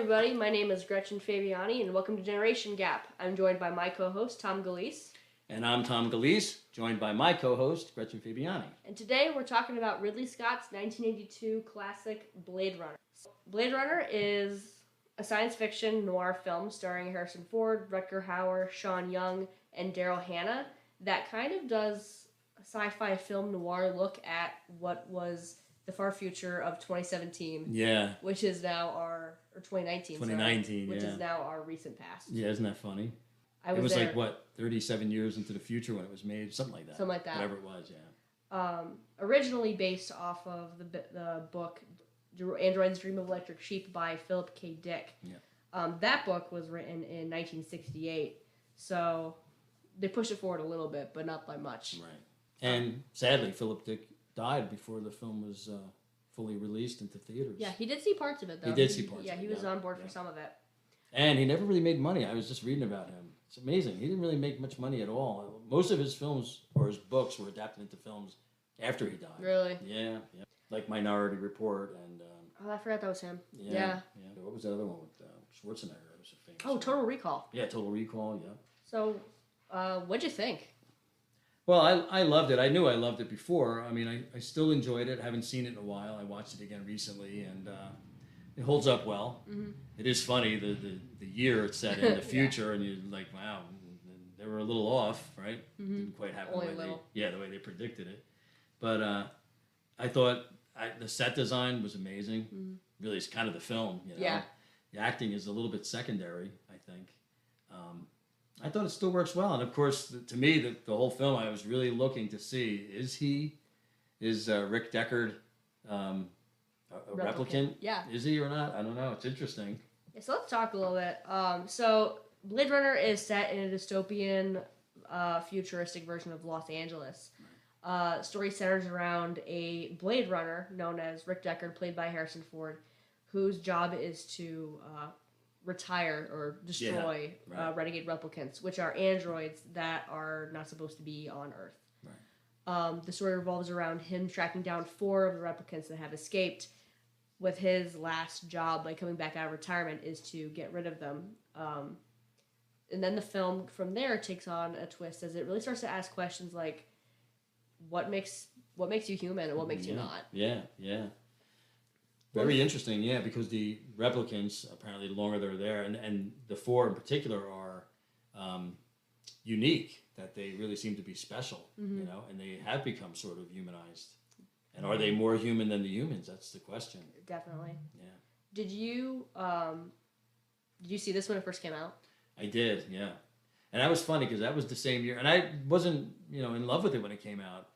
everybody. My name is Gretchen Fabiani, and welcome to Generation Gap. I'm joined by my co-host, Tom Galise. And I'm Tom Galise, joined by my co-host, Gretchen Fabiani. And today we're talking about Ridley Scott's 1982 classic Blade Runner. Blade Runner is a science fiction noir film starring Harrison Ford, Rutger Hauer, Sean Young, and Daryl Hannah that kind of does a sci-fi film noir look at what was the far future of 2017. Yeah. Which is now or 2019. 2019, which yeah. is now our recent past. Yeah, isn't that funny? It was there. like, what, 37 years into the future when it was made? Something like that. Something like that. Whatever it was, yeah. Originally based off of the book Android's Dream of Electric Sheep by Philip K. Dick. Yeah. That book was written in 1968, so they pushed it forward a little bit, but not by much. Right. And sadly, Philip Dick died before the film was fully released into theaters. Yeah, he did see parts of it, though. He did see parts of it. Yeah, he was on board for some of it. And he never really made money. I was just reading about him. It's amazing. He didn't really make much money at all. Most of his films or his books were adapted into films after he died. Really? Yeah, yeah. Like Minority Report and... oh, I forgot that was him. Yeah. What was that other one with Schwarzenegger? It was a famous Oh, Total Recall. Yeah, Total Recall, yeah. So, what'd you think? Well, I loved it. I knew I loved it before. I mean, I still enjoyed it. I haven't seen it in a while. I watched it again recently, and it holds up well. Mm-hmm. It is funny, the year it's set in, the future, and you're like, wow, they were a little off, right? Mm-hmm. Didn't quite happen Only the way the way they predicted it. But I thought the set design was amazing. Mm-hmm. Really, it's kind of the film, you know? Yeah. The acting is a little bit secondary, I think. I thought it still works well. And of course, to me, the whole film, I was really looking to see, is Rick Deckard a replicant? Yeah. Is he or not? I don't know. It's interesting. Yeah, so let's talk a little bit. So Blade Runner is set in a dystopian, futuristic version of Los Angeles. Story centers around a Blade Runner known as Rick Deckard, played by Harrison Ford, whose job is to retire or destroy renegade replicants, which are androids that are not supposed to be on Earth. Right. The story revolves around him tracking down 4 of the replicants that have escaped, with his last job, like coming back out of retirement, is to get rid of them. And then the film from there takes on a twist as it really starts to ask questions like, what makes you human and what makes you not? Yeah. Very interesting, yeah, because the replicants, apparently the longer they're there, and the 4 in particular are unique, that they really seem to be special, you know, and they have become sort of humanized. And are they more human than the humans? That's the question. Definitely. Yeah. Did you see this when it first came out? I did, yeah. And that was funny because that was the same year, and I wasn't, in love with it when it came out.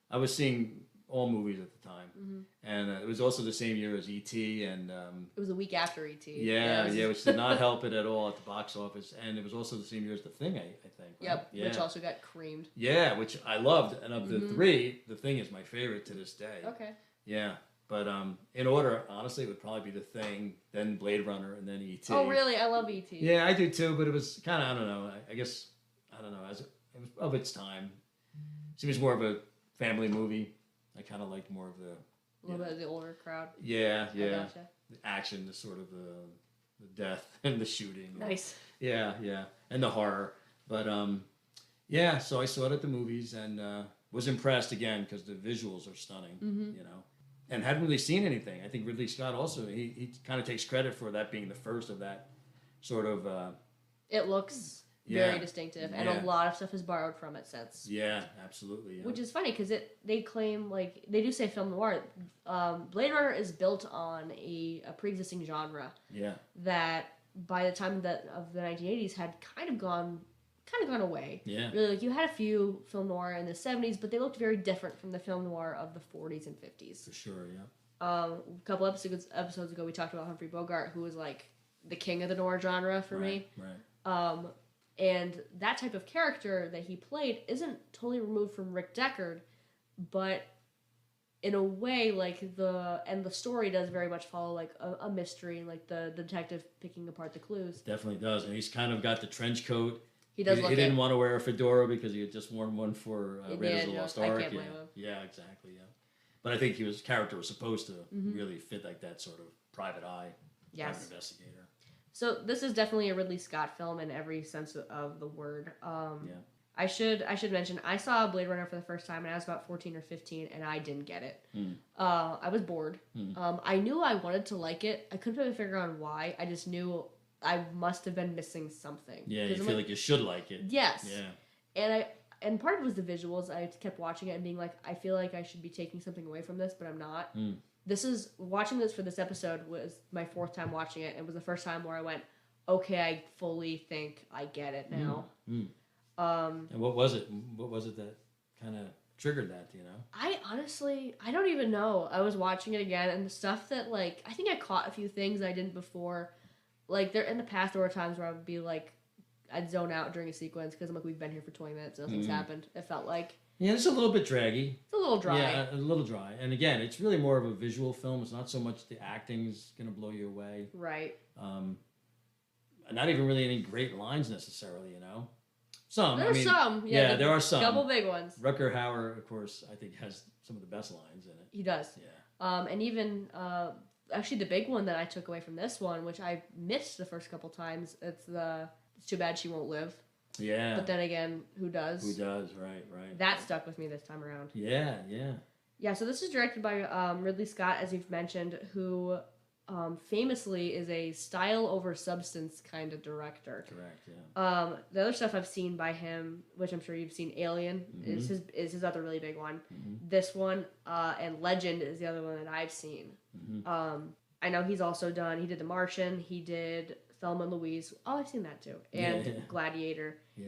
I was seeing all movies at the time, and it was also the same year as E.T. and it was a week after E.T. Yeah, which did not help it at all at the box office, and it was also the same year as The Thing, I think. Right? Yep, yeah. which also got creamed. Yeah, which I loved, and of the 3, The Thing is my favorite to this day. Okay. Yeah, but in order, honestly, it would probably be The Thing, then Blade Runner, and then E.T. Oh, really? I love E.T. Yeah, I do too, but it was kind of, I don't know, I guess, I don't know, it was of its time. It was more of a family movie. I kind of liked more of the... A little bit of the older crowd. Yeah. Gotcha. The action, the sort of the death and the shooting. Nice. Yeah. And the horror. But, so I saw it at the movies and was impressed again because the visuals are stunning, and hadn't really seen anything. I think Ridley Scott also, he kind of takes credit for that being the first of that sort of... it looks... very distinctive, and a lot of stuff is borrowed from it since. Yeah, absolutely. Yeah. Which is funny because they claim, like, they do say film noir. Blade Runner is built on a pre-existing genre. Yeah. That by the time of the 1980s had kind of gone away. Yeah. Really, like, you had a few film noir in the 70s, but they looked very different from the film noir of the 40s and 50s. For sure, yeah. A couple episodes ago, we talked about Humphrey Bogart, who was like the king of the noir genre for me. Right. And that type of character that he played isn't totally removed from Rick Deckard, but in a way, like the story does very much follow like a mystery, like the detective picking apart the clues. Definitely does, and he's kind of got the trench coat. He does. He didn't want to wear a fedora because he had just worn one for Raiders of the Lost Ark. I can't blame him. Yeah, exactly. Yeah, but I think his character was supposed to really fit like that sort of private eye, private investigator. So this is definitely a Ridley Scott film in every sense of the word. Yeah. I should mention I saw Blade Runner for the first time when I was about 14 or 15, and I didn't get it. I was bored. I knew I wanted to like it. I couldn't really figure out why. I just knew I must have been missing something. Yeah, you feel like you should like it. Yes. Yeah. And part of it was the visuals. I kept watching it and being like, I feel like I should be taking something away from this, but I'm not. Watching this for this episode was my 4th time watching it. It was the first time where I went, okay, I fully think I get it now. And what was it? What was it that kind of triggered that? Do you know? I don't even know. I was watching it again, and the stuff that, like, I think I caught a few things I didn't before. Like, there in the past, there were times where I would be like, I'd zone out during a sequence because I'm like, we've been here for 20 minutes, nothing's happened. It felt like. Yeah, it's a little bit draggy. It's a little dry. Yeah, a little dry. And again, it's really more of a visual film. It's not so much the acting's going to blow you away. Right. Not even really any great lines necessarily, you know? Some. There are some. Yeah, there are some. Couple big ones. Rutger Hauer, of course, I think has some of the best lines in it. He does. Yeah. And even, actually the big one that I took away from this one, which I missed the first couple times, it's too bad she won't live. Yeah. But then again, who does? Who does, right. That stuck with me this time around. Yeah. Yeah, so this is directed by Ridley Scott, as you've mentioned, who famously is a style over substance kind of director. Correct, yeah. The other stuff I've seen by him, which I'm sure you've seen, Alien, is his other really big one. This one, and Legend is the other one that I've seen. I know he did The Martian, he did Thelma and Louise. Oh, I've seen that too. And Gladiator. Yeah.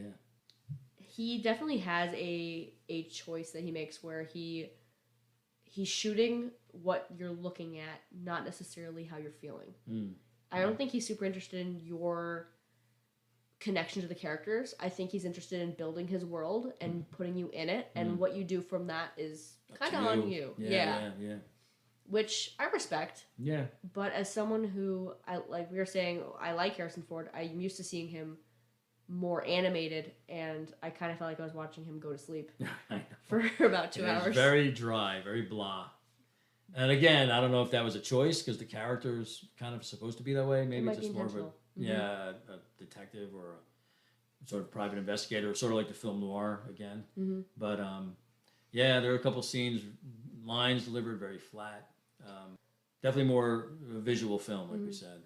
He definitely has a choice that he makes where he's shooting what you're looking at, not necessarily how you're feeling. I don't think he's super interested in your connection to the characters. I think he's interested in building his world and putting you in it, and what you do from that is kind of on you. Yeah. Which I respect. Yeah. But as someone who, like we were saying, I like Harrison Ford, I'm used to seeing him more animated, and I kind of felt like I was watching him go to sleep for about 2 hours. Very dry, very blah. And again, I don't know if that was a choice because the character's kind of supposed to be that way. Maybe it's just more of a detective or a sort of private investigator, sort of like the film noir again. But there are a couple scenes, lines delivered very flat. Definitely more visual film, like we said.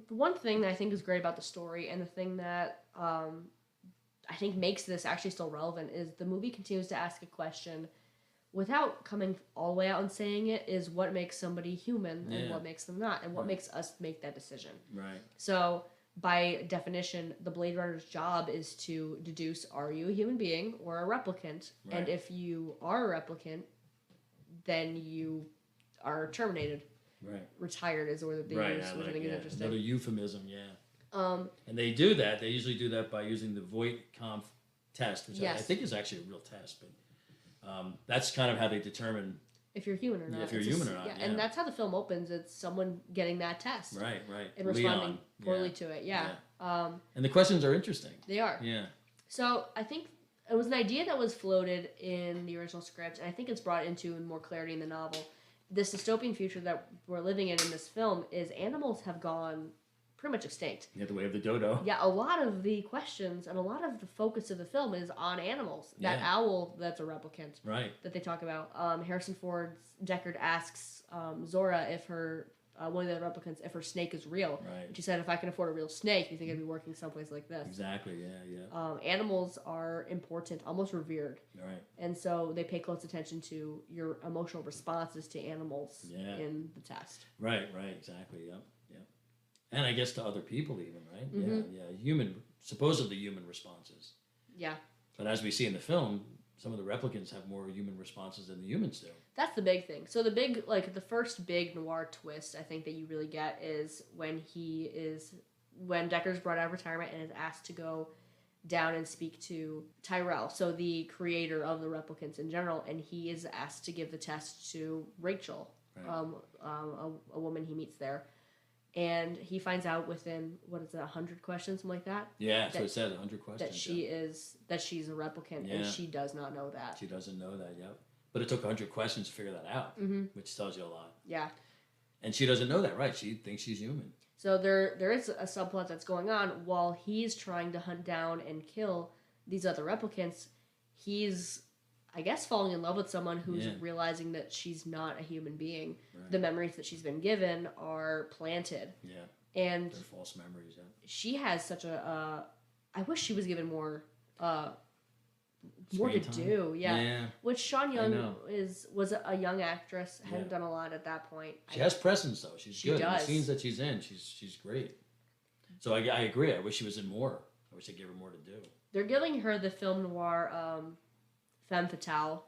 The one thing that I think is great about the story, and the thing that I think makes this actually still relevant, is the movie continues to ask a question without coming all the way out and saying it, is what makes somebody human and what makes them not, and what makes us make that decision. Right. So, by definition, the Blade Runner's job is to deduce, are you a human being or a replicant? Right. And if you are a replicant, then you are terminated. Right. Retired is the word that they use, which I think is interesting. Another euphemism, and they do that. They usually do that by using the Voight-Kampff test, which I think is actually a real test. But that's kind of how they determine if you're human or not. If you're human or not, yeah. And that's how the film opens. It's someone getting that test. Right. And responding poorly to it. Yeah. And the questions are interesting. They are. Yeah. So I think it was an idea that was floated in the original script, and I think it's brought into more clarity in the novel. This dystopian future that we're living in this film is animals have gone pretty much extinct. You have the way of the dodo. Yeah, a lot of the questions and a lot of the focus of the film is on animals. That owl that's a replicant. Right. That they talk about. Harrison Ford's Deckard asks Zora if her one of the replicants, if her snake is real. Right. And she said, if I can afford a real snake, you think I'd be working someplace like this? Exactly, yeah. Animals are important, almost revered. Right. And so they pay close attention to your emotional responses to animals in the test. Right, exactly, yep. And I guess to other people even, right? Yeah, supposedly human responses. Yeah. But as we see in the film, some of the replicants have more human responses than the humans do. That's the big thing. So the first big noir twist I think that you really get is when Deckard's brought out of retirement and is asked to go down and speak to Tyrell, so the creator of the replicants in general, and he is asked to give the test to Rachel, a woman he meets there. And he finds out within 100 questions, something like that. Yeah, so it said 100 questions. That she's a replicant, and she does not know that. She doesn't know that, yep. But it took 100 questions to figure that out, which tells you a lot. Yeah. And she doesn't know that, right? She thinks she's human. So there is a subplot that's going on while he's trying to hunt down and kill these other replicants. He's, I guess, falling in love with someone who's realizing that she's not a human being. Right. The memories that she's been given are planted. Yeah. And they're false memories. Yeah. She has such a. I wish she was given more to do. Yeah. Which Sean Young was a young actress. Hadn't done a lot at that point. She has presence though. She's good. Does. The scenes that she's in, she's great. So I agree. I wish she was in more. I wish they gave her more to do. They're giving her the film noir femme fatale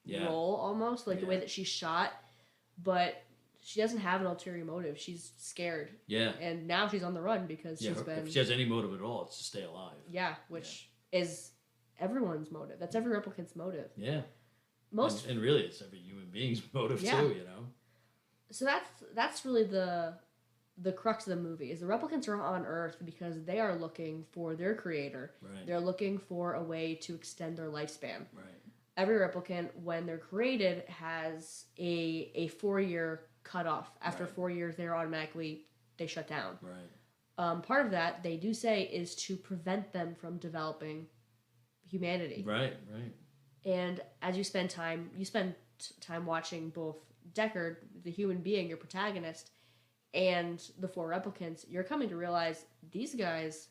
role almost, like the way that she's shot, but she doesn't have an ulterior motive. She's scared. Yeah. And now she's on the run because she's been... If she has any motive at all, it's to stay alive. Yeah, which is everyone's motive. That's every replicant's motive. Yeah. And really, it's every human being's motive too, you know? So that's really the crux of the movie, is the replicants are on Earth because they are looking for their creator. Right. They're looking for a way to extend their lifespan. Right. Every replicant, when they're created, has a 4-year cutoff. After 4 years, they shut down. Right. Part of that, they do say, is to prevent them from developing humanity. Right. And as you spend time watching both Deckard, the human being, your protagonist, and the 4 replicants, you're coming to realize these guys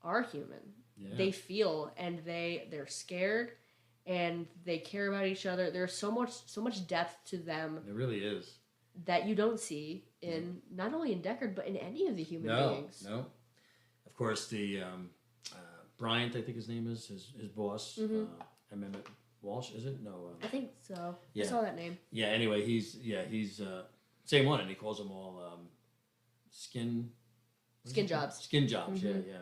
are human. Yeah. They feel, and they're scared, and they care about each other. There's so much depth to them. It really is. That you don't see in not only in Deckard but in any of the human beings. No. Of course, the Bryant, I think his name is his boss. Emmett Walsh, is it? No. I think so. Yeah. I saw that name. Yeah. Anyway, he's same one, and he calls them all skin jobs. Skin jobs. Mm-hmm. Yeah.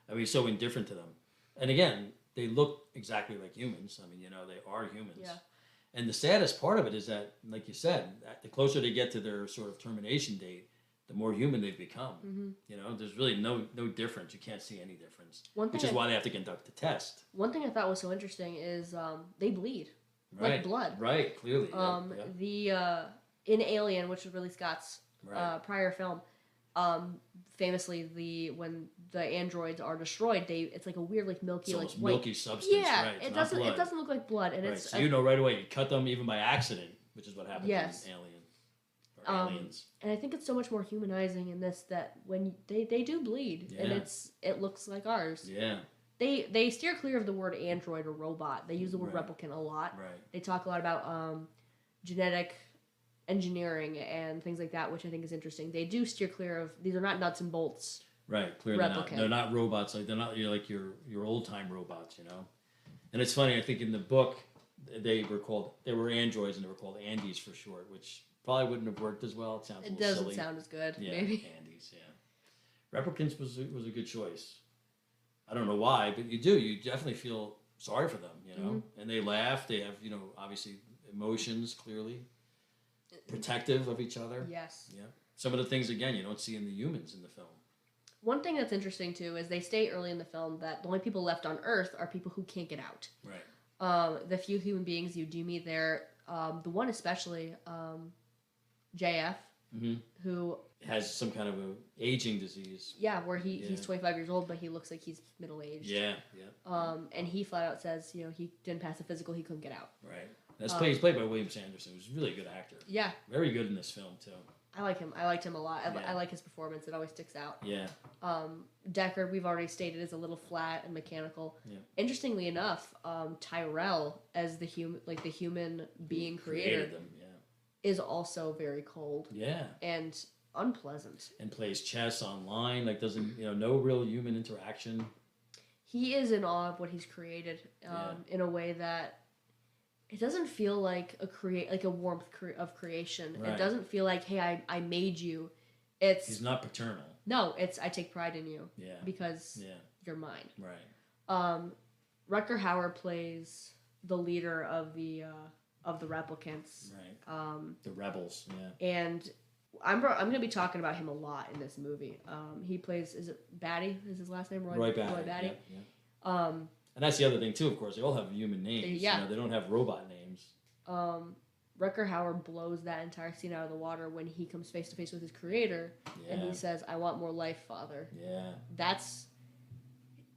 I mean, so indifferent to them, and again, they look exactly like humans. I mean, they are humans. Yeah. And the saddest part of it is that, like you said, the closer they get to their sort of termination date, the more human they've become. Mm-hmm. There's really no difference. You can't see any difference, which is why they have to conduct the test. One thing I thought was so interesting is they bleed, like blood. Right, clearly. The in Alien, which was Ridley Scott's prior film, famously when the androids are destroyed, it's like a weird, like milky, like white, milky substance. Yeah, right. It doesn't look like blood, and it's so right away. You cut them even by accident, which is what happens in Alien or Aliens. And I think it's so much more humanizing in this that when they do bleed, and it looks like ours. Yeah. They steer clear of the word android or robot. They use the word replicant a lot. Right. They talk a lot about genetic engineering and things like that, which I think is interesting. They do steer clear of, these are not nuts and bolts. Right, clearly not. They're not robots. Like they're not like your old time robots, And it's funny. I think in the book they were androids and they were called Andes for short, which probably wouldn't have worked as well. It doesn't silly. Sound as good. Yeah, maybe Andes. Yeah, replicants was a good choice. I don't know why, but you definitely feel sorry for them, Mm-hmm. And they laugh. They have obviously emotions clearly. Protective of each other. Yes. Yeah. Some of the things, again, you don't see in the humans in the film. One thing that's interesting, too, is they state early in the film that the only people left on Earth are people who can't get out. Right. The few human beings you do meet there, the one especially, JF, who... has some kind of a aging disease. Yeah, where he's 25 years old, but he looks like he's middle-aged. Yeah. And he flat out says, he didn't pass the physical, he couldn't get out. Right. He's played by William Sanderson, who's a really good actor. Yeah. Very good in this film, too. I like him. I liked him a lot. I like his performance. It always sticks out. Yeah. Deckard, we've already stated, is a little flat and mechanical. Yeah. Interestingly enough, Tyrell, as the human being creator, them, is also very cold. Yeah. And unpleasant. And plays chess online. Doesn't no real human interaction. He is in awe of what he's created in a way that. It doesn't feel like a warmth of creation. Right. It doesn't feel like, hey, I made you. He's not paternal. No, it's I take pride in you. Yeah. Because you're mine. Right. Rutger Hauer plays the leader of the replicants. Right. The rebels. Yeah. And I'm going to be talking about him a lot in this movie. He plays, is it Batty? Is his last name Roy Batty? Roy Batty. Yeah. And that's the other thing too. Of course, they all have human names. Yeah. They don't have robot names. Rucker Hauer blows that entire scene out of the water when he comes face to face with his creator, and he says, "I want more life, Father." Yeah. That's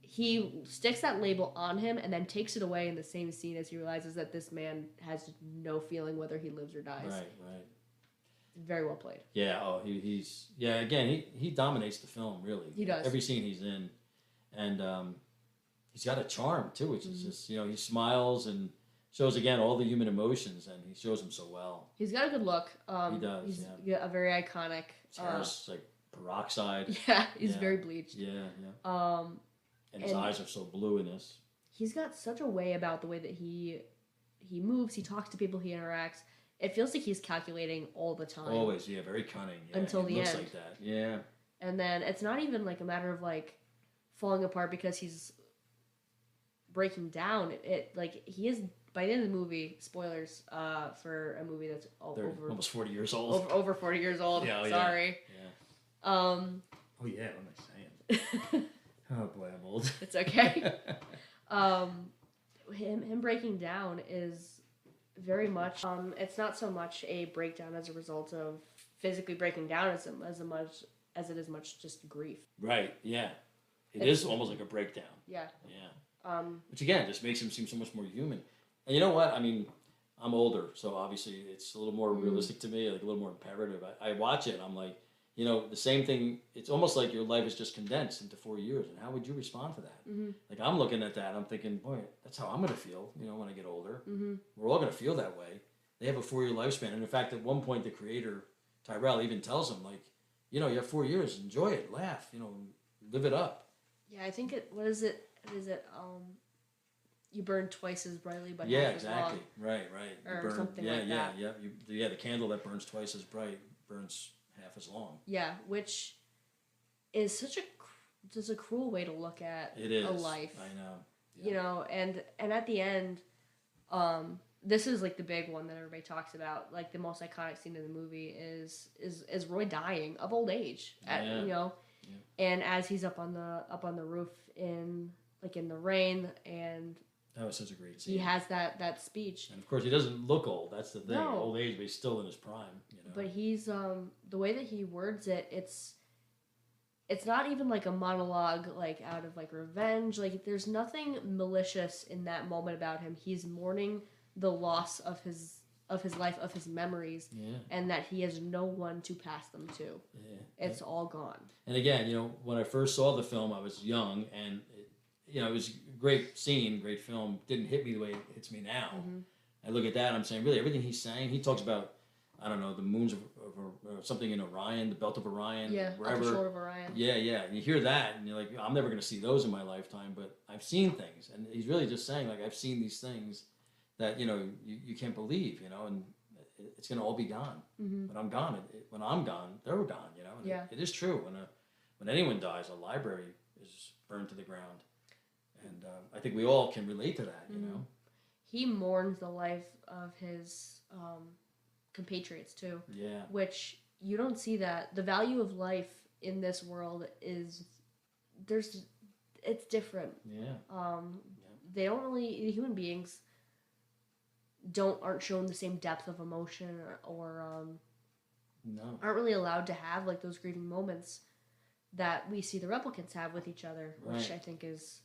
he sticks that label on him and then takes it away in the same scene as he realizes that this man has no feeling whether he lives or dies. Right. Very well played. Yeah. Oh, he's again, he dominates the film really. He does. Every scene he's in, and he's got a charm too, which is just he smiles and shows again all the human emotions, and he shows them so well. He's got a good look. He does. He's a very iconic. His hair's like peroxide. Yeah, he's very bleached. Yeah. And his eyes are so blue in this. He's got such a way about the way that he moves. He talks to people. He interacts. It feels like he's calculating all the time. Always, very cunning. Yeah, until the looks end. Like that, yeah. And then it's not even like a matter of like falling apart because he's breaking down. He is by the end of the movie. Spoilers for a movie that's over almost 40 years old. Over 40 years old. Yeah, Sorry. Yeah. Oh yeah. What am I saying? Oh boy, I'm old. It's okay. Him breaking down is very much. It's not so much a breakdown as a result of physically breaking down as much as it is much just grief. Right. Yeah. It is almost like a breakdown. Yeah. Yeah. Which again just makes him seem so much more human. And you know what? I mean, I'm older, so obviously it's a little more realistic to me, like a little more imperative. I watch it and I'm like, the same thing. It's almost like your life is just condensed into 4 years. And how would you respond to that? Mm-hmm. Like I'm looking at that, I'm thinking, boy, that's how I'm going to feel. When I get older, mm-hmm. We're all going to feel that way. They have a 4-year lifespan, and in fact, at one point, the creator Tyrell even tells them, like, you have 4 years, enjoy it, laugh, live it up. Yeah, I think it. What is it? Is it? You burn twice as brightly, but yeah, half exactly. as long. Right. Or something like that. Yeah. The candle that burns twice as bright burns half as long. Yeah, which is such a cruel way to look at a life. I know. Yeah. And at the end, this is like the big one that everybody talks about. Like the most iconic scene in the movie is Roy dying of old age. And as he's up on the roof in the rain, and that was such a great scene. he has that speech. And of course, he doesn't look old. That's the thing. No. Old age, but he's still in his prime. But he's the way that he words it. It's not even like a monologue, like out of like revenge. Like there's nothing malicious in that moment about him. He's mourning the loss of his life, of his memories, and that he has no one to pass them to. Yeah. It's all gone. And again, when I first saw the film, I was young, and it was a great scene, great film. Didn't hit me the way it hits me now. Mm-hmm. I look at that, and I'm saying, really, everything he's saying, he talks about, I don't know, the moons of something in Orion, the belt of Orion, wherever. The shore of Orion. Yeah. And you hear that, and you're like, I'm never going to see those in my lifetime, but I've seen things. And he's really just saying, like, I've seen these things that, you can't believe, and it's going to all be gone. Mm-hmm. When I'm gone, when I'm gone, they're gone, And it is true. When anyone dies, a library is burned to the ground. And I think we all can relate to that, Mm-hmm. He mourns the life of his compatriots too. Yeah. Which you don't see that. The value of life in this world is it's different. Yeah. They don't really, human beings aren't shown the same depth of emotion or no. aren't really allowed to have like those grieving moments that we see the replicants have with each other, which I think is.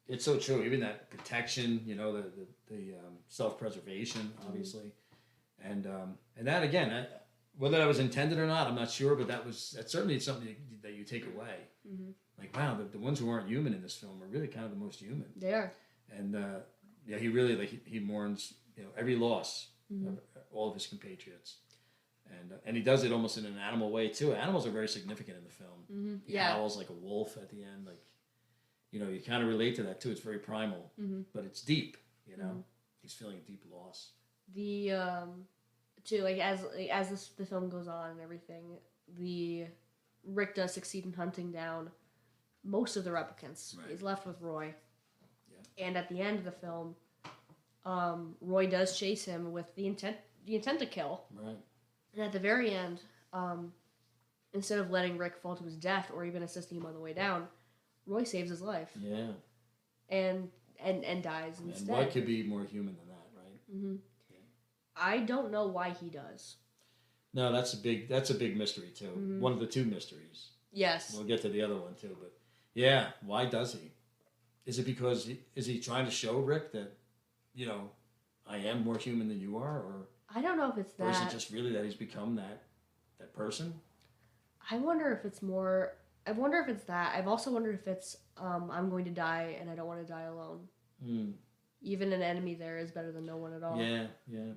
It's so true. Even that protection, the self-preservation, obviously, and that again, whether that was intended or not, I'm not sure, but that's certainly something that you take away. Mm-hmm. Like, wow, the ones who aren't human in this film are really kind of the most human. They are. And he really he mourns every loss Mm-hmm. of all of his compatriots, and he does it almost in an animal way too. Animals are very significant in the film. Mm-hmm. He howls like a wolf at the end, like. You kind of relate to that too. It's very primal, but it's deep. He's feeling a deep loss. The too like as the film goes on and everything, Rick does succeed in hunting down most of the replicants. Right. He's left with Roy. Yeah. And at the end of the film, Roy does chase him with the intent to kill. Right. And at the very end, instead of letting Rick fall to his death or even assisting him on the way down, Roy saves his life. Yeah. And dies instead. And what could be more human than that, right? Mm-hmm. I don't know why he does. No, that's a big mystery too. Mm-hmm. One of the two mysteries. Yes. We'll get to the other one too, but yeah, why does he? Is it because is he trying to show Rick that, you know, I am more human than you are, I don't know if it's that. or is it just really that he's become that person? I wonder if it's more. I wonder if it's that. I've also wondered if it's I'm going to die and I don't want to die alone. Mm. Even an enemy there is better than no one at all. Yeah, yeah.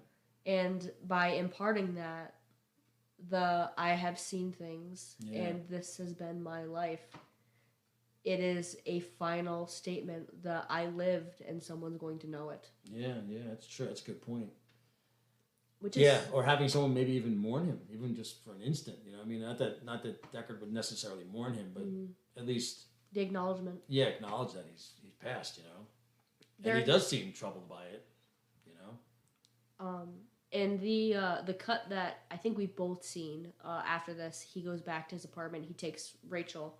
And by imparting that, I have seen things and this has been my life. It is a final statement that I lived and someone's going to know it. Yeah, that's true. That's a good point. Which is or having someone maybe even mourn him, even just for an instant. You know, I mean, not that Deckard would necessarily mourn him, but at least the acknowledgement. Yeah, acknowledge that he's passed. You know, and he does seem troubled by it. You know. And the cut that I think we've both seen after this, he goes back to his apartment. He takes Rachel,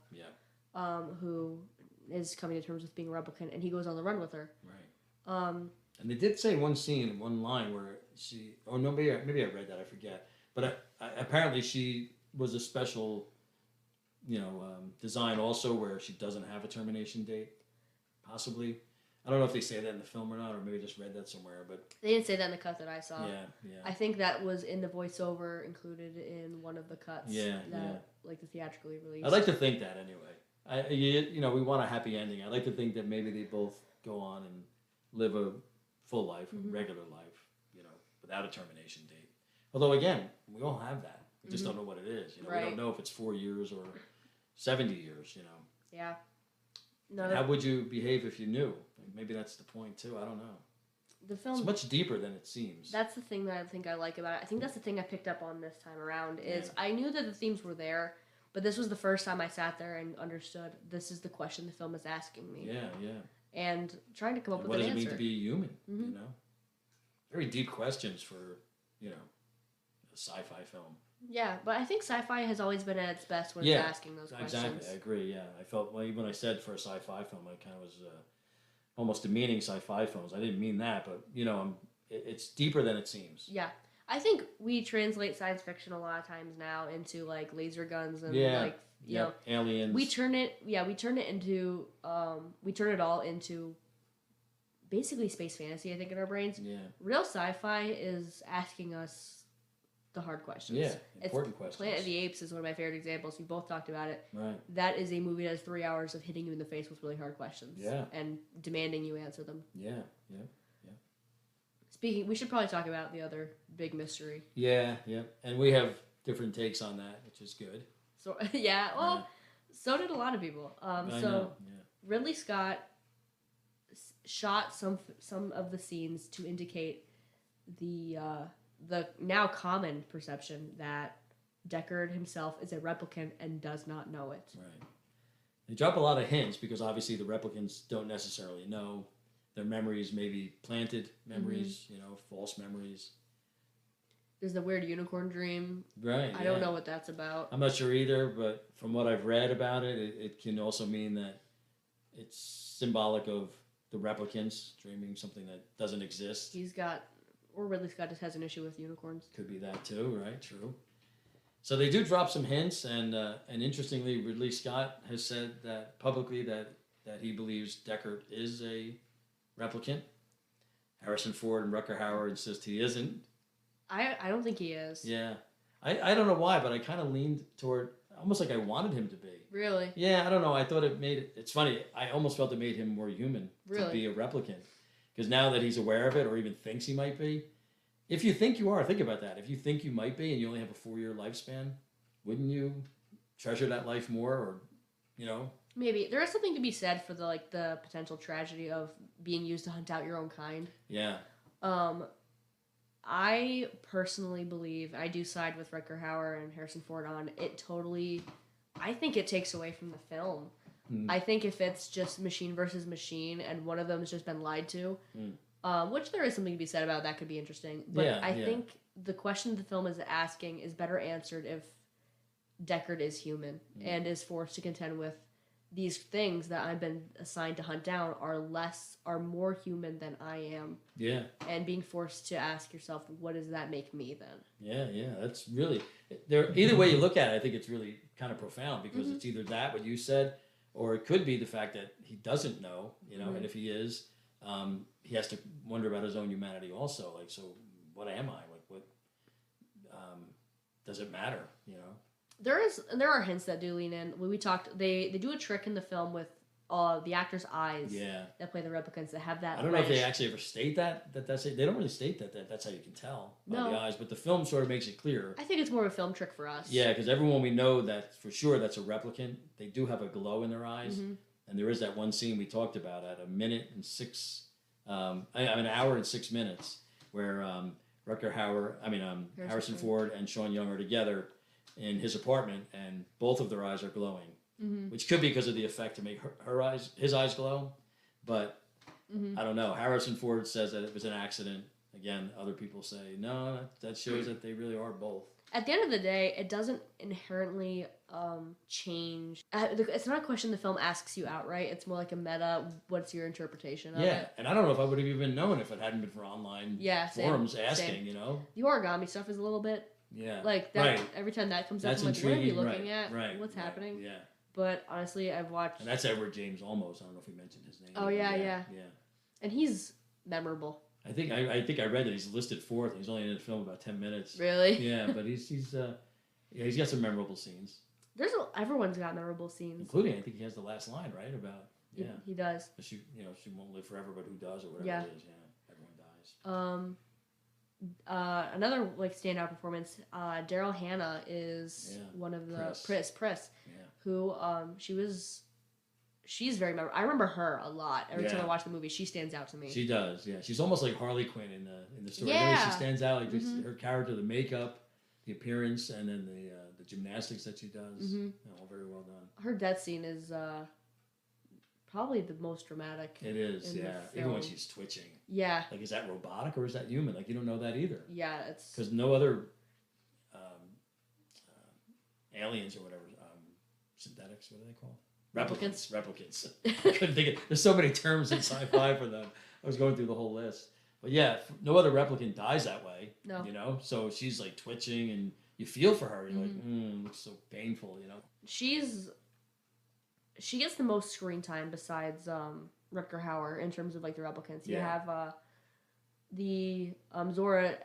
who is coming to terms with being a replicant, and he goes on the run with her. Right. And they did say one scene, one line where she. Oh no, maybe I read that. I forget. But apparently she was a special, design also where she doesn't have a termination date. Possibly. I don't know if they say that in the film or not, or maybe I just read that somewhere. But they didn't say that in the cut that I saw. Yeah. I think that was in the voiceover included in one of the cuts. Like the theatrically released. I'd like to think that anyway. We want a happy ending. I'd like to think that maybe they both go on and live a full life, a regular life, without a termination date. Although again, we all have that. We just don't know what it is. Right. We don't know if it's 4 years or 70 years. Yeah. No. How would you behave if you knew? Maybe that's the point too. I don't know. The film. It's much deeper than it seems. That's the thing that I think I like about it. I think that's the thing I picked up on this time around is I knew that the themes were there, but this was the first time I sat there and understood this is the question the film is asking me. Yeah. And trying to come up with an answer. What does it mean to be human? Very deep questions for a sci-fi film. Yeah, but I think sci-fi has always been at its best when it's asking those questions. Exactly, I agree. Yeah, I felt when I said for a sci-fi film, I kind of was almost demeaning sci-fi films. I didn't mean that, but it's deeper than it seems. Yeah, I think we translate science fiction a lot of times now into like laser guns and aliens. We turn it into we turn it all into basically space fantasy. I think in our brains. Yeah. Real sci-fi is asking us the hard questions. Yeah, important questions. Planet of the Apes is one of my favorite examples. We both talked about it. Right. That is a movie that has 3 hours of hitting you in the face with really hard questions. Yeah. And demanding you answer them. Yeah. Speaking, we should probably talk about the other big mystery. Yeah. And we have different takes on that, which is good. So so did a lot of people. Ridley Scott shot some of the scenes to indicate the now common perception that Deckard himself is a replicant and does not know it. Right. They drop a lot of hints because obviously the replicants don't necessarily know. Their memories may be planted memories, false memories. There's the weird unicorn dream. Right. I don't know what that's about. I'm not sure either, but from what I've read about it, it can also mean that it's symbolic of the replicants dreaming something that doesn't exist. Ridley Scott just has an issue with unicorns. Could be that too, right? True. So they do drop some hints, and interestingly, Ridley Scott has said that publicly that he believes Deckard is a replicant. Harrison Ford and Rutger Hauer insist he isn't. I don't think he is. Yeah. I don't know why, but I kind of leaned toward almost like I wanted him to be. Really? Yeah, I don't know. I thought it's funny. I almost felt it made him more human to be a replicant. Because now that he's aware of it or even thinks he might be, if you think you are, think about that. If you think you might be and you only have a 4-year lifespan, wouldn't you treasure that life more or, Maybe. There is something to be said for the potential tragedy of being used to hunt out your own kind. Yeah. I personally believe, I do side with Rutger Hauer and Harrison Ford on it totally, I think it takes away from the film. I think if it's just machine versus machine and one of them has just been lied to, which there is something to be said about, that could be interesting. But I think the question the film is asking is better answered if Deckard is human and is forced to contend with these things that I've been assigned to hunt down are more human than I am. Yeah. And being forced to ask yourself, what does that make me then? Yeah. That's really there. Either way you look at it, I think it's really kind of profound because it's either that what you said, or it could be the fact that he doesn't know, and if he is, he has to wonder about his own humanity also. Like, so what am I? Like, what does it matter? There are hints that do lean in. When we talked, they do a trick in the film with the actors' eyes. Yeah. That play the replicants that have that. I don't know if they actually ever state that's it. They don't really state that's how you can tell by the eyes, but the film sort of makes it clear. I think it's more of a film trick for us. Yeah, because everyone we know that for sure that's a replicant. They do have a glow in their eyes, and there is that one scene we talked about at an hour and 6 minutes, where Harrison Ford and Sean Young are together in his apartment, and both of their eyes are glowing, which could be because of the effect to make his eyes glow, but I don't know. Harrison Ford says that it was an accident. Again, other people say no. That shows that they really are both. At the end of the day, it doesn't inherently change. It's not a question the film asks you outright. It's more like a meta. What's your interpretation of it? Yeah, and I don't know if I would have even known if it hadn't been for online forums asking. Same. The origami stuff is a little bit. Yeah. Like that. Right. Every time that comes up, I'm like, what are you looking at? Right. What's happening? Yeah. But honestly, I've watched. And that's Edward James Olmos. I don't know if we mentioned his name. Oh yeah. And he's memorable. I think I read that he's listed fourth. He's only in the film about 10 minutes. Really? Yeah, but he's got some memorable scenes. Everyone's got memorable scenes, including I think he has the last line right about he does. She won't live forever, but who does or whatever it is. Yeah, everyone dies. Another standout performance. Daryl Hannah is one of the Pris. Who she's very memorable. I remember her a lot. Every time I watch the movie, she stands out to me. She does, yeah. She's almost like Harley Quinn in the story. Yeah. She stands out, like her character, the makeup, the appearance, and then the gymnastics that she does. All very well done. Her death scene is probably the most dramatic. It is, yeah. Even when she's twitching. Yeah. Like, is that robotic or is that human? Like, you don't know that either. Yeah, it's... Because no other aliens or whatever, synthetics, what are they called? Replicants. I couldn't think of... There's so many terms in sci-fi for them. I was going through the whole list. But yeah, no other replicant dies that way. No. So she's like twitching and you feel for her. You're like, looks so painful, She gets the most screen time besides Rutger Hauer in terms of the replicants. You have Zora.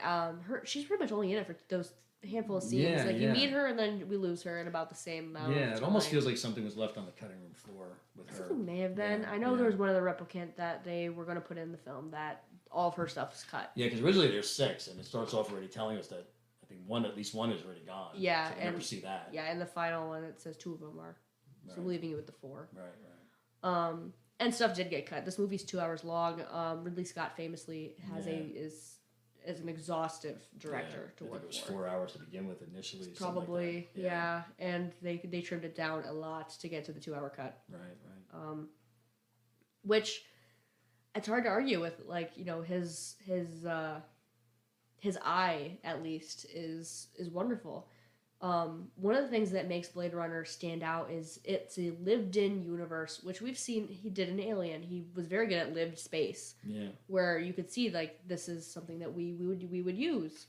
She's pretty much only in it for those handful of scenes. You meet her and then we lose her in about the same amount. Yeah, it almost feels like something was left on the cutting room floor with her. Something may have been. I know there was one other replicant that they were going to put in the film that all of her stuff was cut. Yeah, because originally there's 6, and it starts off already telling us that I think at least one is already gone. Yeah, so never see that. Yeah, in the final one it says 2 of them are. So I'm leaving you with the 4. Right. And stuff did get cut. This movie's 2 hours long. Ridley Scott famously is an exhaustive director to work for. It was 4 hours to begin with initially. Probably, like and they trimmed it down a lot to get to the 2-hour cut. Right. Which it's hard to argue with. His eye at least is wonderful. One of the things that makes Blade Runner stand out is it's a lived-in universe, which we've seen he did in Alien. He was very good at lived space, where you could see this is something that we would use.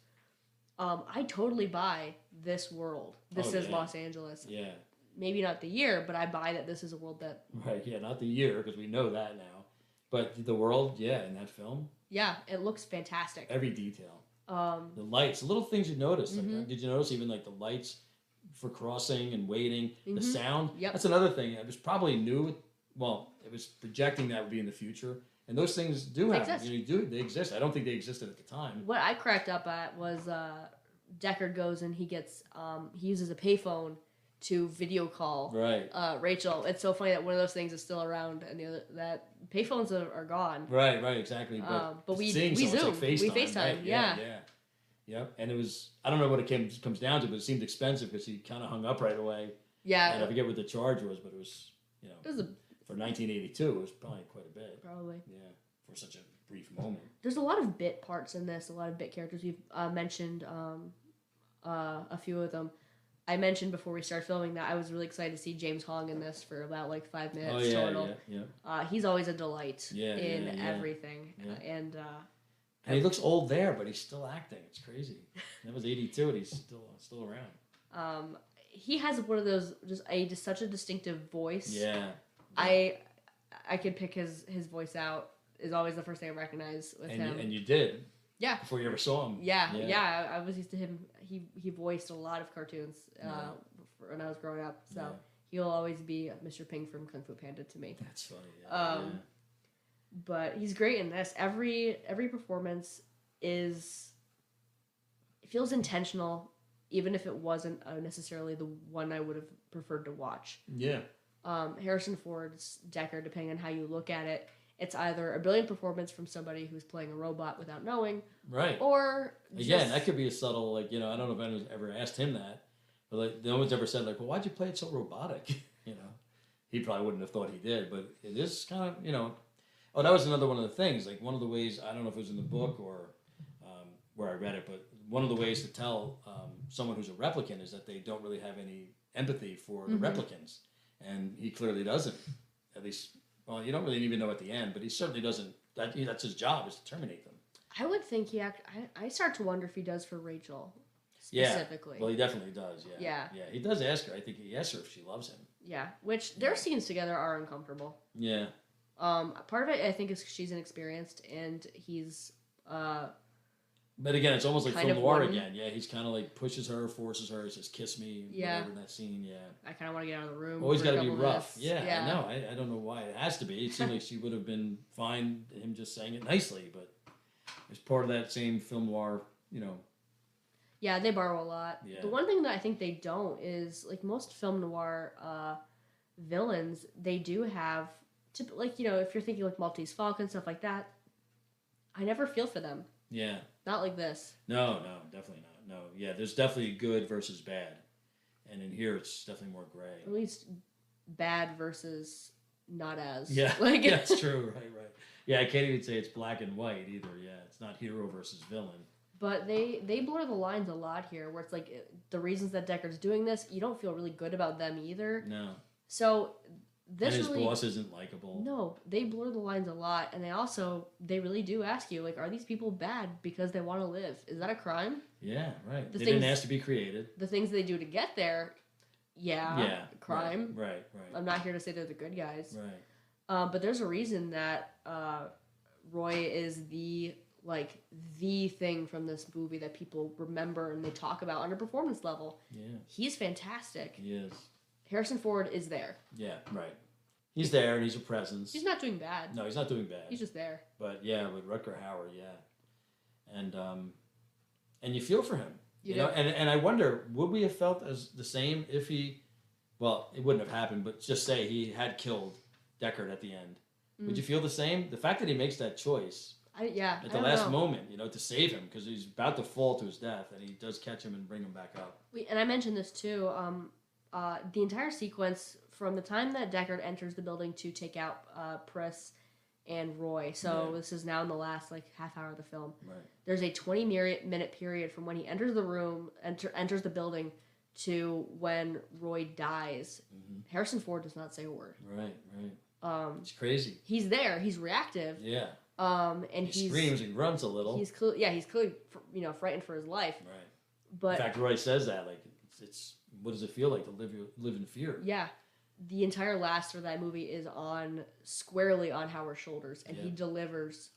I totally buy this world. This is Los Angeles. Yeah. Maybe not the year, but I buy that this is a world that. Right. Yeah, not the year because we know that now, but the world. Yeah, in that film. Yeah, it looks fantastic. Every detail. The lights, the little things you notice. Did you notice even the lights for crossing and waiting, the sound? Yep. That's another thing. It was probably new. Well, it was projecting that would be in the future, and those things do happen. They exist. I don't think they existed at the time. What I cracked up at was Deckard goes and he uses a payphone to video call Rachel. It's so funny that one of those things is still around and the other that payphones are gone. Right, exactly. But we Zoom, like FaceTime, we FaceTime, right? Yeah. And it was, I don't know what it comes down to, but it seemed expensive because he kind of hung up right away. Yeah. And I forget what the charge was, but it was, for 1982, it was probably quite a bit. Probably. Yeah, for such a brief moment. There's a lot of bit parts in this, a lot of bit characters. We've mentioned a few of them. I mentioned before we started filming that I was really excited to see James Hong in this for about like 5 minutes Oh yeah, total. He's always a delight in everything, and and he looks old there, but he's still acting. It's crazy. That was 82, and he's still around. He has one of those just such a distinctive voice. Yeah. I could pick his voice out. Is always the first thing I recognize with him. And you did. Yeah. Before you ever saw him. Yeah. I was used to him. He voiced a lot of cartoons when I was growing up. So he'll always be Mr. Ping from Kung Fu Panda to me. That's funny. Yeah. But he's great in this. Every performance feels intentional, even if it wasn't necessarily the one I would have preferred to watch. Yeah. Harrison Ford's Deckard, depending on how you look at it, it's either a brilliant performance from somebody who's playing a robot without knowing, right? Or again, that could be a subtle, like, I don't know if anyone's ever asked him that, but like no one's ever said like, well, why'd you play it so robotic? He probably wouldn't have thought he did, but it is kind of, Oh, that was another one of the things. Like one of the ways, I don't know if it was in the book or where I read it, but one of the ways to tell someone who's a replicant is that they don't really have any empathy for the replicants, and he clearly doesn't. At least. Well, you don't really even know at the end, but he certainly doesn't. That's his job, is to terminate them. I would think I start to wonder if he does for Rachel specifically. Yeah. Well, he definitely does. Yeah. Yeah. He does ask her. I think he asks her if she loves him. Yeah. Which their scenes together are uncomfortable. Yeah. Part of it, I think, is she's inexperienced and he's. But again, it's almost like film noir again. Yeah, he's kind of like pushes her, forces her, says "kiss me," whatever in that scene. Yeah. I kind of want to get out of the room. Always got to be rough. Yeah, I know. I don't know why it has to be. It seemed like she would have been fine, him just saying it nicely, but it's part of that same film noir, Yeah, they borrow a lot. Yeah. The one thing that I think they don't is, like most film noir villains, they do have, if you're thinking like Maltese Falcon, stuff like that, I never feel for them. Yeah. Not like this. No, definitely not. No, yeah, there's definitely good versus bad. And in here, it's definitely more gray. At least bad versus not as. Yeah, that's true. Right. Yeah, I can't even say it's black and white either. Yeah, it's not hero versus villain. But they blur the lines a lot here, where it's like the reasons that Deckard's doing this, you don't feel really good about them either. No. So this and his boss isn't likable. No, they blur the lines a lot, and they really do ask you, like, are these people bad because they want to live? Is that a crime? Yeah, right. They didn't ask to be created. The things they do to get there, crime. Right. I'm not here to say they're the good guys. Right. But there's a reason that Roy is the thing from this movie that people remember and they talk about on a performance level. Yeah. He's fantastic. He is. Harrison Ford is there. Yeah, right. He's there and he's a presence. He's not doing bad. No, he's not doing bad. He's just there. But yeah, with Rutger Hauer, and you feel for him. You know, and I wonder, would we have felt as the same if he, well, it wouldn't have happened, but just say he had killed Deckard at the end. Would you feel the same? The fact that he makes that choice at the last moment, to save him, because he's about to fall to his death, and he does catch him and bring him back up. And I mentioned this too. The entire sequence from the time that Deckard enters the building to take out Pris and Roy. So this is now in the last half hour of the film. Right. There's a 20-minute period from when he enters the room, enters the building, to when Roy dies. Mm-hmm. Harrison Ford does not say a word. Right. It's crazy. He's there. He's reactive. Yeah. And he screams and grunts a little. He's clearly frightened for his life. Right. But in fact, Roy says that it's what does it feel like to live in fear? Yeah. The entire last of that movie is squarely on Howard's shoulders, and he delivers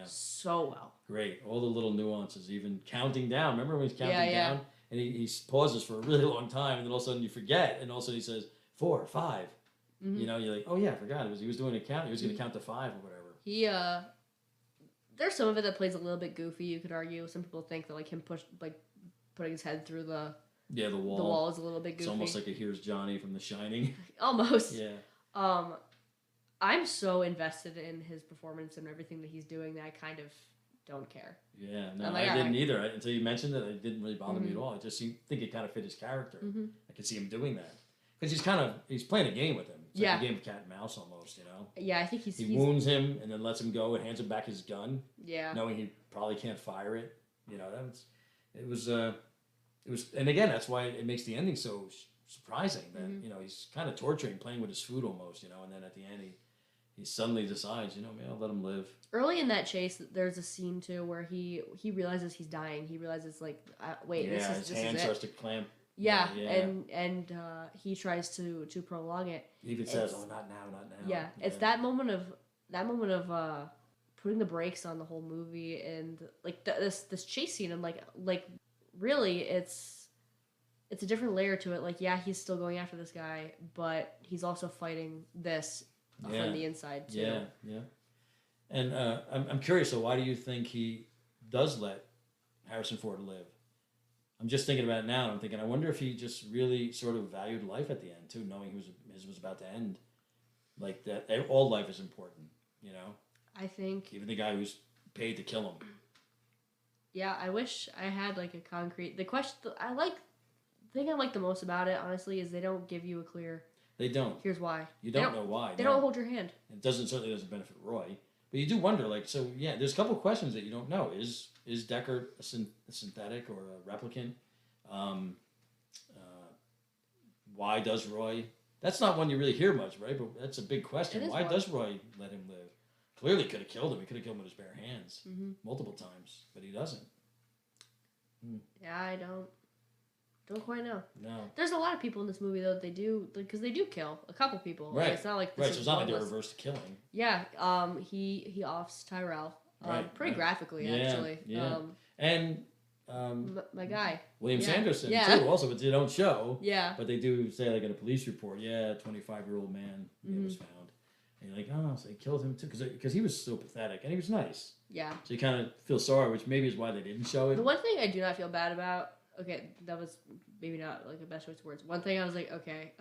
so well. Great. All the little nuances, even counting down. Remember when he's counting down? And he pauses for a really long time, and then all of a sudden you forget, and all of a sudden he says, 4, 5. Mm-hmm. You're like, oh yeah, I forgot. He was doing a count. He was going to count to 5 or whatever. There's some of it that plays a little bit goofy, you could argue. Some people think that him putting his head through the wall. The wall is a little bit goofy. It's almost like a Here's Johnny from The Shining. Almost. Yeah. I'm so invested in his performance and everything that he's doing that I kind of don't care. Yeah, no, I didn't either. Until you mentioned it, it didn't really bother me at all. I just think it kind of fit his character. Mm-hmm. I could see him doing that. Because he's playing a game with him. It's like a game of cat and mouse almost, Yeah, I think he wounds him and then lets him go and hands him back his gun. Yeah. Knowing he probably can't fire it. it was, and again, that's why it makes the ending so surprising that Mm-hmm. he's kind of torturing, playing with his food almost, and then at the end he suddenly decides, maybe I'll let him live. Early in that chase, there's a scene too where he realizes he's dying. He realizes like, wait, Yeah, this his is hand it. starts to clamp. Yeah, Yeah. and he tries to prolong it. He even says, "Oh, not now, not now." Yeah, it's that moment of putting the brakes on the whole movie, and like this chase scene, and like really it's a different layer to it. Like, yeah, he's still going after this guy, but he's also fighting this from the inside too. Yeah, yeah. And I'm curious. So, why do you think he does let Harrison Ford live? I'm just thinking about it now. And I'm thinking, I wonder if he just really sort of valued life at the end too, knowing his was about to end. Like that, all life is important. I think. Even the guy who's paid to kill him. Yeah, I wish I had like a concrete. The thing I like the most about it, honestly, is they don't give you a clear. They don't. Here's why. You don't know why. They don't hold your hand. It certainly doesn't benefit Roy. But you do wonder, like, so yeah, there's a couple of questions that you don't know. Is Deckard a synthetic or a replicant? Why does Roy? That's not one you really hear much, right? But that's a big question. Why does Roy let him live? Clearly could have killed him. He could have killed him with his bare hands multiple times, but he doesn't. Yeah, I don't quite know. No. There's a lot of people in this movie though that they do, because they do kill a couple people. Right. Like, it's not like this so is it's not like pointless. they reverse killing. Yeah. He offs Tyrell. Pretty graphically actually. Yeah. And my guy. William Sanderson too. Also, but they don't show. Yeah. But they do say, like in a police report, 25-year-old man was found. And you're like, oh, so they killed him too, because he was so pathetic and he was nice. Yeah. So you kind of feel sorry, which maybe is why they didn't show it. The one thing I do not feel bad about. Okay, that was maybe not like the best choice of words. One thing I was like, okay,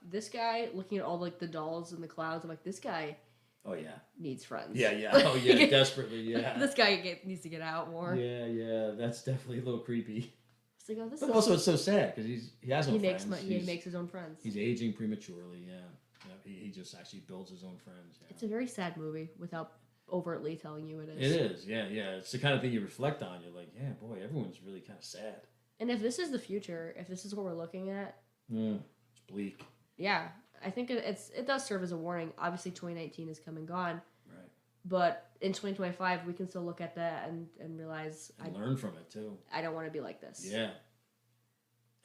this guy, looking at all like the dolls in the clouds, I'm like, this guy. Oh yeah. Needs friends. Yeah. Oh yeah. Desperately. Yeah. This guy needs to get out more. Yeah. That's definitely a little creepy. It's like, oh, this but is... also, it's so sad because he has no friends. He makes his own friends. He's aging prematurely. Yeah. He just actually builds his own friends. Yeah. It's a very sad movie without overtly telling you it is. It is. Yeah. It's the kind of thing you reflect on. You're like, yeah, boy, everyone's really kind of sad. And if this is the future, if this is what we're looking at, it's bleak. Yeah, I think it does serve as a warning. Obviously, 2019 is come and gone. Right. But in 2025, we can still look at that and realize... And learn from it, too. I don't want to be like this. Yeah.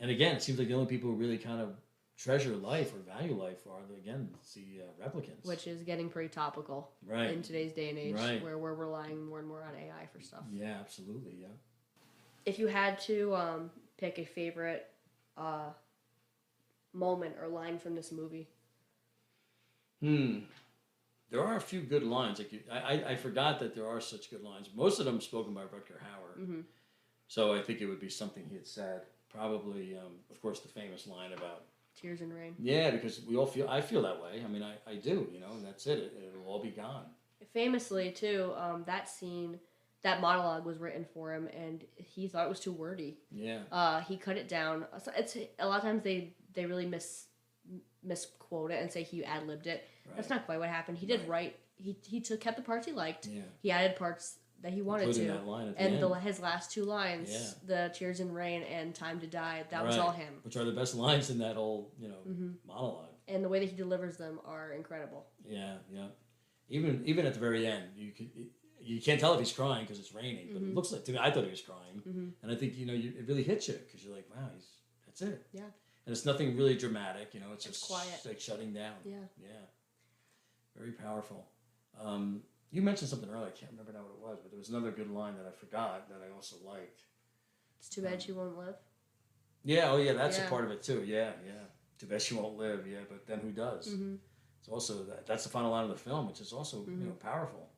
And again, it seems like the only people who really kind of treasure life or value life are, again, the replicants. Which is getting pretty topical in today's day and age, where we're relying more and more on AI for stuff. Yeah, absolutely, yeah. If you had to pick a favorite moment or line from this movie. There are a few good lines. Like I forgot that there are such good lines. Most of them spoken by Rutger Hauer. Mm-hmm. So I think it would be something he had said. Probably, of course, the famous line about Tears and Rain. Yeah, because I feel that way. I mean, I do, and that's it. It'll all be gone. Famously, too, that scene, that monologue was written for him, and he thought it was too wordy. Yeah. He cut it down. It's a lot of times they really misquote it and say he ad-libbed it. Right. That's not quite what happened. He did write. He kept the parts he liked. Yeah. He added parts that he wanted including to. That line at the and end. his last two lines, the Tears and Rain and Time to Die, that was all him. Which are the best lines in that whole monologue. And the way that he delivers them are incredible. Yeah. Even at the very end, you can't tell if he's crying because it's raining, but it looks like, to me, I thought he was crying, and I think it really hits you because you're like, wow, that's it. Yeah. And it's nothing really dramatic, it's just quiet, like shutting down. Yeah. Very powerful. You mentioned something earlier. I can't remember now what it was, but there was another good line that I forgot that I also liked. It's too bad she won't live. Yeah. Oh, yeah. That's a part of it too. Yeah. Too bad she won't live. Yeah, but then who does? Mm-hmm. It's also that's the final line of the film, which is also powerful.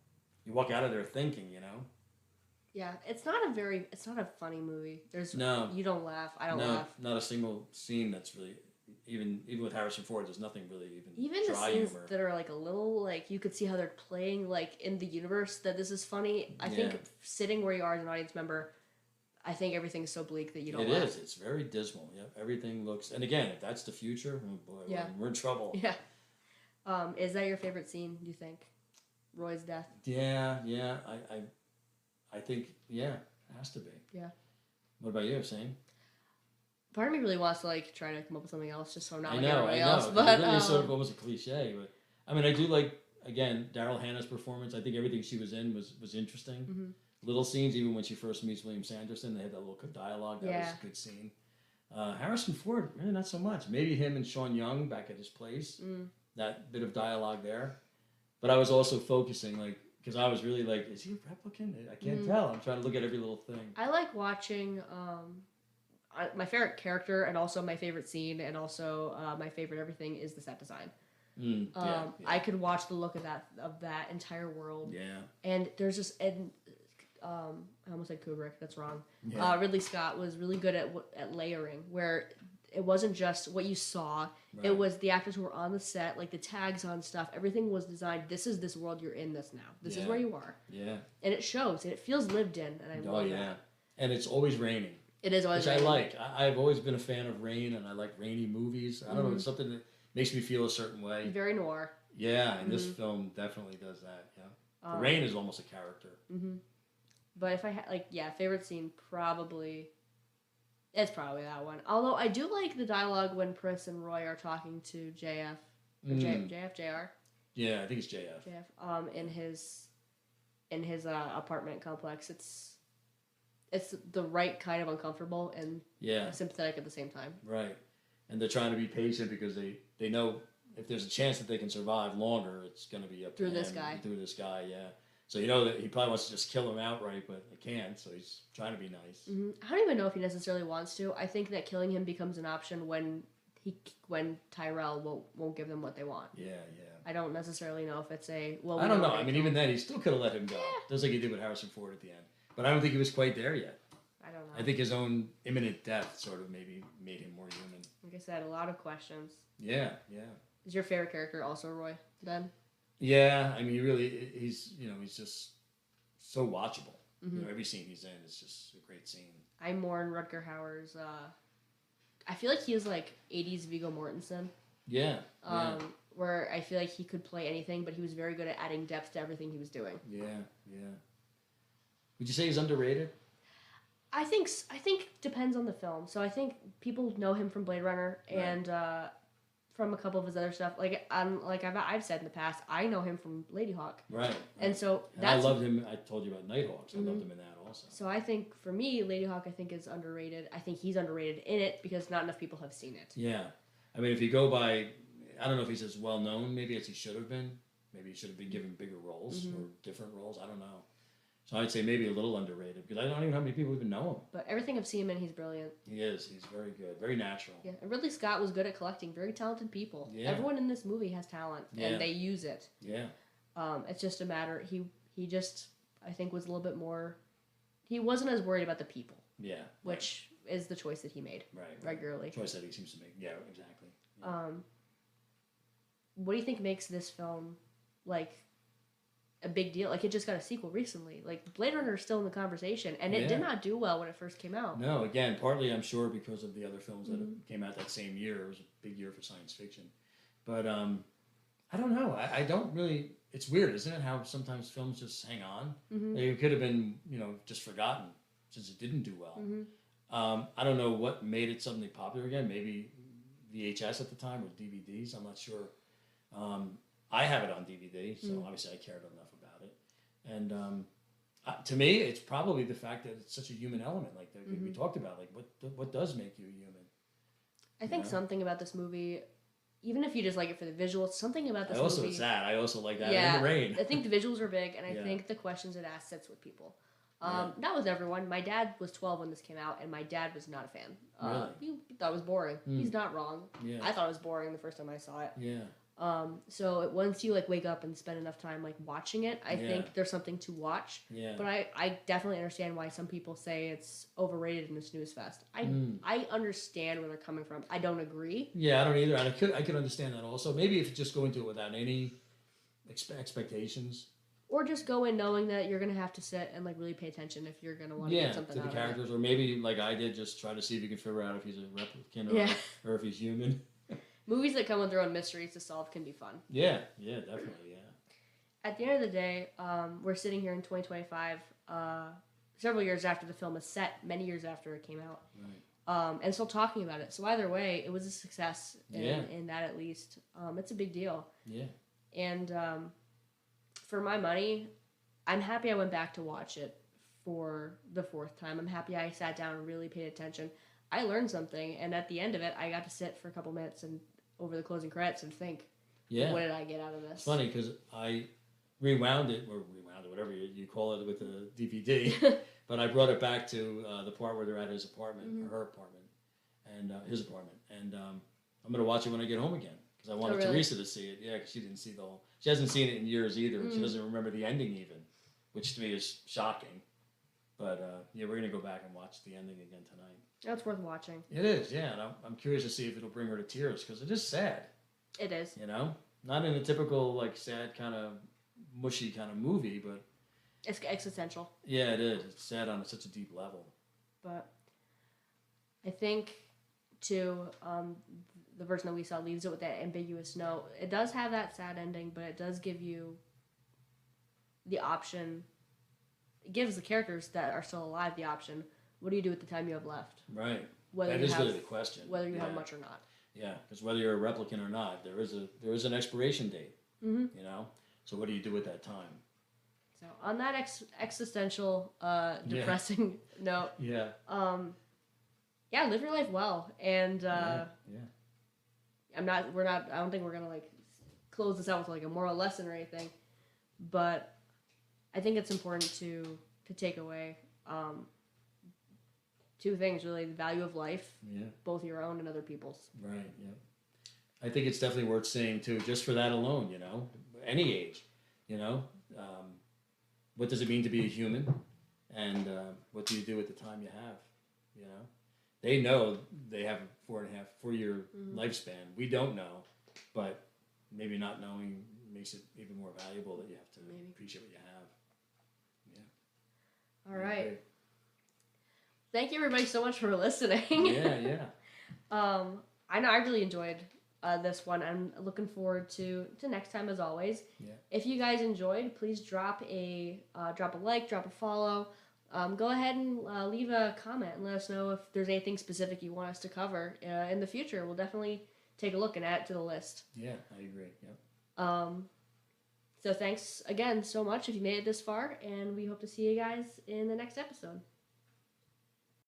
You walk out of there thinking, Yeah, it's not a funny movie. You don't laugh. I don't laugh. Not a single scene that's really even with Harrison Ford. There's nothing really even dry the scenes humor. That are like a little like you could see how they're playing like in the universe that this is funny. I think sitting where you are as an audience member, I think everything's so bleak that you don't. It is. It's very dismal. Yeah, everything looks. And again, if that's the future, oh boy, we're in trouble. Yeah. Is that your favorite scene? Do you think, Roy's death? Yeah. I think it has to be. Yeah. What about you? Same. Part of me really wants to like try to come up with something else, just so I'm not I like know, everybody I know. else. 'Cause But it really is sort of almost a cliche, but I mean, I do like again Daryl Hannah's performance. I think everything she was in was interesting. mm-hmm. Little scenes, even when she first meets William Sanderson, they had that little dialogue. That was a good scene. Harrison Ford, really not so much. Maybe him and Sean Young back at his place. That bit of dialogue there. But I was also focusing, like, because I was really like, is he a replicant? I can't tell. I'm trying to look at every little thing. I like watching my favorite character and also my favorite scene and also my favorite everything is the set design. I could watch the look of that entire world. Yeah. And there's just I almost said Kubrick. That's wrong. Yeah. Ridley Scott was really good at layering, where it wasn't just what you saw. Right. It was the actors who were on the set, like the tags on stuff. Everything was designed. This is this world you're in. This now. This is where you are. Yeah. And it shows. And it feels lived in. And I love that. And it's always raining. It is always which raining. I like. I've always been a fan of rain, and I like rainy movies. I don't know. It's something that makes me feel a certain way. Very noir. Yeah, and this film definitely does that. Yeah. The rain is almost a character. Mm-hmm. But if I had, favorite scene, it's probably that one. Although I do like the dialogue when Pris and Roy are talking to JF. JR? Yeah, I think it's JF. In his apartment complex. It's the right kind of uncomfortable and sympathetic at the same time. Right. And they're trying to be patient because they know if there's a chance that they can survive longer, it's going to be up to him. Through this guy, yeah. So you know that he probably wants to just kill him outright, but he can't. So he's trying to be nice. Mm-hmm. I don't even know if he necessarily wants to. I think that killing him becomes an option when Tyrell won't give them what they want. Yeah. I don't necessarily know if it's I don't know. I mean, even then, he still could have let him go. Just like he did with Harrison Ford at the end. But I don't think he was quite there yet. I don't know. I think his own imminent death sort of maybe made him more human. Like I said, a lot of questions. Yeah. Is your favorite character also Roy, then? Yeah, I mean, he's just so watchable. Mm-hmm. Every scene he's in is just a great scene. I mourn Rutger Hauer's. I feel like he is like 80s Viggo Mortensen. Yeah. Where I feel like he could play anything, but he was very good at adding depth to everything he was doing. Yeah. Would you say he's underrated? I think depends on the film. So I think people know him from Blade Runner and from a couple of his other stuff. I've said in the past, I know him from Lady Hawk. Right. And so I loved him. I told you about Nighthawks. I loved him in that also. So I think for me, Lady Hawk, I think is underrated. I think he's underrated in it because not enough people have seen it. Yeah. I mean, if you go by, I don't know if he's as well known maybe as he should have been. Maybe he should have been given bigger roles or different roles. I don't know. So I'd say maybe a little underrated because I don't even know how many people even know him. But everything I've seen him in, he's brilliant. He is. He's very good. Very natural. Yeah, and Ridley Scott was good at collecting very talented people. Yeah. Everyone in this movie has talent, and they use it. Yeah. It's just a matter. He just, I think, was a little bit more. He wasn't as worried about the people. Yeah. Which is the choice that he made. Regularly. Choice that he seems to make. Yeah, exactly. Yeah. What do you think makes this film a big deal? It just got a sequel recently. Blade Runner is still in the conversation, and it did not do well when it first came out. No, again, partly I'm sure because of the other films that came out that same year. It was a big year for science fiction. But I don't know. I don't really. It's weird, isn't it? How sometimes films just hang on. It could have been, just forgotten since it didn't do well. I don't know what made it suddenly popular again. Maybe VHS at the time or DVDs. I'm not sure. I have it on DVD, so obviously I cared enough about it. And to me, it's probably the fact that it's such a human element, like that we talked about. What does make you human? I think something about this movie, even if you just like it for the visuals, something about this movie. It's that. I also like that in the rain. I think the visuals are big, and I think the questions it asks sits with people. Not with everyone. My dad was 12 when this came out, and my dad was not a fan. Really? He thought it was boring. He's not wrong. Yeah. I thought it was boring the first time I saw it. Yeah. So once you wake up and spend enough time watching it, I think there's something to watch. Yeah. But I definitely understand why some people say it's overrated in a snooze fest. I understand where they're coming from. I don't agree. Yeah, I don't either. And I could understand that also. Maybe if you just go into it without any expectations. Or just go in knowing that you're gonna have to sit and really pay attention if you're gonna want to get something to out the characters, or maybe like I did, just try to see if you can figure out if he's a replicant or if he's human. Movies that come with their own mysteries to solve can be fun. Yeah, definitely, yeah. At the end of the day, we're sitting here in 2025, several years after the film is set, many years after it came out. Right. and still talking about it. So either way, it was a success in that at least. It's a big deal. Yeah. And for my money, I'm happy I went back to watch it for the fourth time. I'm happy I sat down and really paid attention. I learned something, and at the end of it, I got to sit for a couple minutes and over the closing credits and think, what did I get out of this? It's funny because I rewound it, whatever you call it with the DVD, but I brought it back to the part where they're at his apartment, or her apartment, and his apartment. And I'm going to watch it when I get home again because I wanted Teresa to see it. Yeah, because she didn't see the whole... She hasn't seen it in years either. She doesn't remember the ending even, which to me is shocking. But we're going to go back and watch the ending again tonight. That's worth watching. It is, yeah. And I'm curious to see if it'll bring her to tears because it is sad. It is. You know? Not in a typical, like, sad kind of mushy kind of movie, but... It's existential. Yeah, it is. It's sad on such a deep level. But I think, too, the version that we saw leaves it with that ambiguous note. It does have that sad ending, but it does give you the option. It gives the characters that are still alive the option. What do you do with the time you have left? Right. That is really the question. Whether you have much or not. Yeah, because whether you're a replicant or not, there is an expiration date. Mm-hmm. You know? So what do you do with that time? So on that existential, depressing note, live your life well, and I don't think we're gonna like close this out with like a moral lesson or anything, but I think it's important to take away two things really: the value of life, both your own and other people's. Right. Yeah. I think it's definitely worth saying too, just for that alone. You know, any age. You know. What does it mean to be a human, and what do you do with the time you have? You know, they know they have a 4-year lifespan. We don't know, but maybe not knowing makes it even more valuable that you have to appreciate what you have. Yeah. All right. Okay. Thank you, everybody, so much for listening. Yeah. I know I really enjoyed this one. I'm looking forward to next time as always. Yeah. If you guys enjoyed, please drop a like, drop a follow. Go ahead and leave a comment and let us know if there's anything specific you want us to cover in the future. We'll definitely take a look and add it to the list. Yeah, I agree. Yep. So thanks again so much if you made it this far, and we hope to see you guys in the next episode.